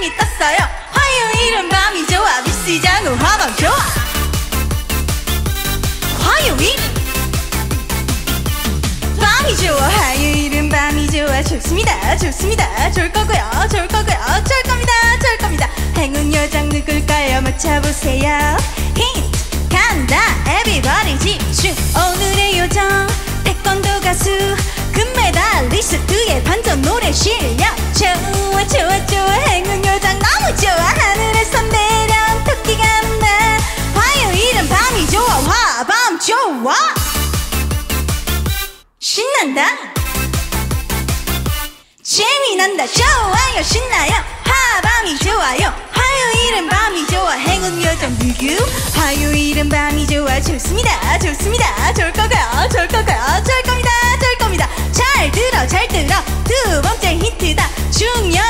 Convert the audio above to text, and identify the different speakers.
Speaker 1: 세상이 떴어요. 화요일은 밤이 좋아. 미스장우 화방 좋아. 화요일 밤이 좋아. 화요일은 밤이 좋아. 좋습니다. 좋습니다. 좋을 거고요. 좋을 거고요. 좋을 겁니다. 좋을 겁니다. 행운 요정 누굴까요? 맞춰보세요. 힌트 간다. Everybody 집중. 오늘의 요정 태권도 가수 금메달리스트의 반전 노래 실력 좋아 좋아 좋아. 행운 요정 너무 좋아. 하늘에서 내려온 토끼 가는 날. 화요일은 밤이 좋아. 화밤 좋아. 신난다. 재미난다. 좋아요. 신나요. 화밤이 좋아요. 화요일은 밤이 좋아. 행운 요정 누구? 화요일은 밤이 좋아. 좋습니다. 좋습니다. 좋을 거고요. 좋을 거고요. 좋을 겁니다. 좋을 겁니다. 잘 들어 잘 들어. 두 번째 힌트다. 중요한